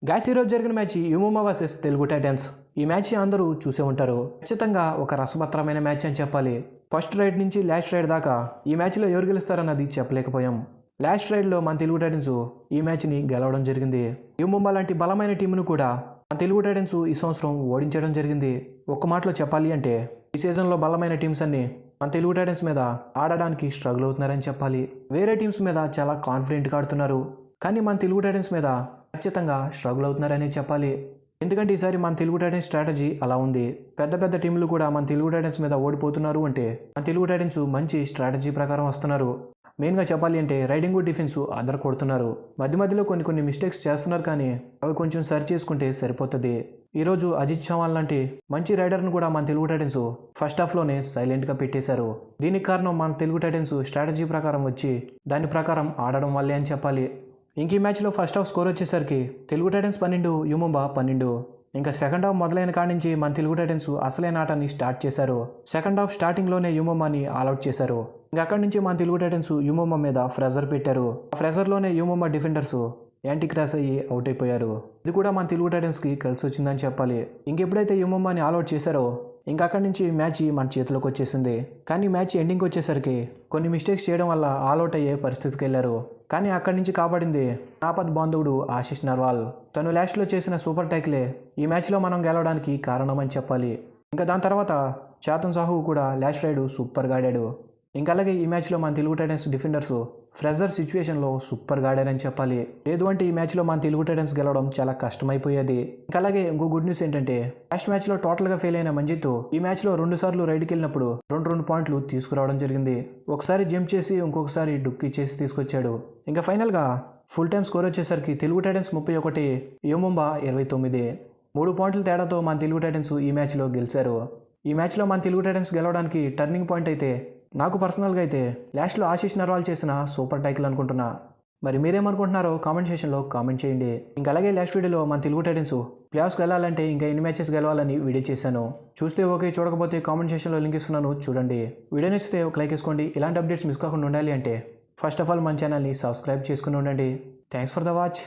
Guys ఈరోజు జరిగిన match యుమోమా versus Telugu Titans. ఈ మ్యాచ్ అందరూ చూసే ఉంటారు. ఖచ్చితంగా ఒక రసవత్తరమైన మ్యాచ్ అని చెప్పాలి. ఫస్ట్ రైడ్ నుంచి లాస్ట్ రైడ్ దాకా ఈ మ్యాచ్లో ఎవరు గెలుస్తారన్నది చెప్పలేకపోయాం. లాస్ట్ రైడ్లో మన తెలుగు టైటన్స్ ఈ మ్యాచ్ని గెలవడం జరిగింది. యుమోమా లాంటి బలమైన టీంను కూడా మన తెలుగు టైటన్స్ ఈ సంవత్సరం ఓడించడం జరిగింది. ఒక్క మాటలో చెప్పాలి అంటే ఈ సీజన్లో బలమైన టీమ్స్ అన్ని మన తెలుగు టైటన్స్ మీద ఆడడానికి స్ట్రగుల్ అవుతున్నారని చెప్పాలి. వేరే టీమ్స్ మీద చాలా కాన్ఫిడెంట్గా ఆడుతున్నారు, కానీ మన తెలుగు టైటన్స్ మీద ఖచ్చితంగా స్ట్రగుల్ అవుతున్నారని చెప్పాలి. ఎందుకంటే ఈసారి మన తెలుగు టైటన్స్ స్ట్రాటజీ అలా ఉంది. పెద్ద పెద్ద టీంలు కూడా మన తెలుగు టైటన్స్ మీద ఓడిపోతున్నారు అంటే మన తెలుగు టైటన్స్ మంచి స్ట్రాటజీ ప్రకారం వస్తున్నారు. మెయిన్గా చెప్పాలి అంటే రైడింగ్ డిఫెన్స్ అదర కొడుతున్నారు. మధ్య మధ్యలో కొన్ని మిస్టేక్స్ చేస్తున్నారు, కానీ అవి కొంచెం సరి చేసుకుంటే సరిపోతుంది. ఈరోజు అజిత్ చవాన్ లాంటి మంచి రైడర్ను కూడా మన తెలుగు టైటన్స్ ఫస్ట్ హాఫ్లోనే సైలెంట్గా పెట్టేశారు. దీనికి కారణం మన తెలుగు టైటన్స్ స్ట్రాటజీ ప్రకారం వచ్చి దాని ప్రకారం ఆడడం వల్లే అని చెప్పాలి. ఇంక ఈ మ్యాచ్లో ఫస్ట్ హాఫ్ స్కోర్ వచ్చేసరికి తెలుగు టైటన్స్ 12, యుమోమా 12. ఇంకా సెకండ్ హాఫ్ మొదలైన కాడి నుంచి మన తెలుగు టైటన్స్ అసలైన ఆటని స్టార్ట్ చేశారు. సెకండ్ హాఫ్ స్టార్టింగ్లోనే యుమోమాని ఆల్అౌట్ చేశారు. ఇంకా అక్కడి నుంచి మన తెలుగు టైటన్స్ యుమోమా మీద ప్రెజర్ పెట్టారు. ఆ ప్రెజర్లోనే యుమోమా డిఫెండర్స్ యాంటీ క్రాస్ అయ్యి అవుట్ అయిపోయారు. ఇది కూడా మన తెలుగు టైటన్స్కి కలిసి వచ్చిందని చెప్పాలి. ఇంకెప్పుడైతే యుమోమాని ఆల్అౌట్ చేశారో ఇంకా అక్కడి నుంచి మ్యాచ్ మన చేతిలోకి వచ్చేసింది. కానీ మ్యాచ్ ఎండింగ్ వచ్చేసరికి కొన్ని మిస్టేక్స్ చేయడం వల్ల ఆల్అౌట్ అయ్యే పరిస్థితికి వెళ్ళారు. కానీ అక్కడి నుంచి కాపాడింది ఆపద్ బాంధవుడు ఆశిష్ నర్వాల్. తను లాస్ట్లో చేసిన సూపర్ టైక్లే ఈ మ్యాచ్లో మనం గెలవడానికి కారణమని చెప్పాలి. ఇంకా దాని తర్వాత చేతన్ సాహు కూడా లాస్ట్ రైడ్ సూపర్గా ఆడాడు. ఇంకా అలాగే ఈ మ్యాచ్లో మన తెలుగు టైటన్స్ డిఫెండర్స్ ఫ్రెజర్ సిచ్యువేషన్లో సూపర్గా ఆడారని చెప్పాలి. లేదు అంటే ఈ మ్యాచ్లో మన తెలుగు టైటన్స్ గెలవడం చాలా కష్టమైపోయేది. ఇంకా అలాగే ఇంకో గుడ్ న్యూస్ ఏంటంటే లాస్ట్ మ్యాచ్లో టోటల్గా ఫెయిల్ అయిన మంజిత్ ఈ మ్యాచ్లో 2 సార్లు రైడ్కి వెళ్ళినప్పుడు 2 పాయింట్లు తీసుకురావడం జరిగింది. ఒకసారి జంప్ చేసి ఇంకొకసారి డుక్కి చేసి తీసుకొచ్చాడు. ఇంకా ఫైనల్గా ఫుల్ టైం స్కోర్ వచ్చేసరికి తెలుగు టైటన్స్ 31, యుమోమా 29. 3 పాయింట్ల తేడాతో మన తెలుగు టైటన్స్ ఈ మ్యాచ్లో గెలిచారు. ఈ మ్యాచ్లో మన తెలుగు టైటన్స్ గెలవడానికి టర్నింగ్ పాయింట్ అయితే నాకు పర్సనల్గా అయితే లాస్ట్లో ఆశిష్ నర్వాల్ చేసిన సూపర్ టైకిల్ అనుకుంటున్నా. మరి మీరేమనుకుంటున్నారో కామెంట్ సెక్షన్లో కామెంట్ చేయండి. ఇంకా అలాగే లాస్ట్ వీడియోలో మన తెలుగు టైటన్స్ ప్లేఆఫ్స్కి వెళ్ళాలంటే ఇంకా ఎన్ని మ్యాచెస్ గెలవాలని వీడియో చేశాను. చూస్తే ఓకే, చూడకపోతే కామెంట్ సెక్షన్లో లింక్ ఇస్తున్నాను, చూడండి. వీడియో నచ్చితే ఒక లైక్ వేసుకోండి. ఇలాంటి అప్డేట్స్ మిస్ కాకుండా ఉండాలి అంటే ఫస్ట్ ఆఫ్ ఆల్ మన ఛానల్ని సబ్స్క్రైబ్ చేసుకుని ఉండండి. Thanks for the watch.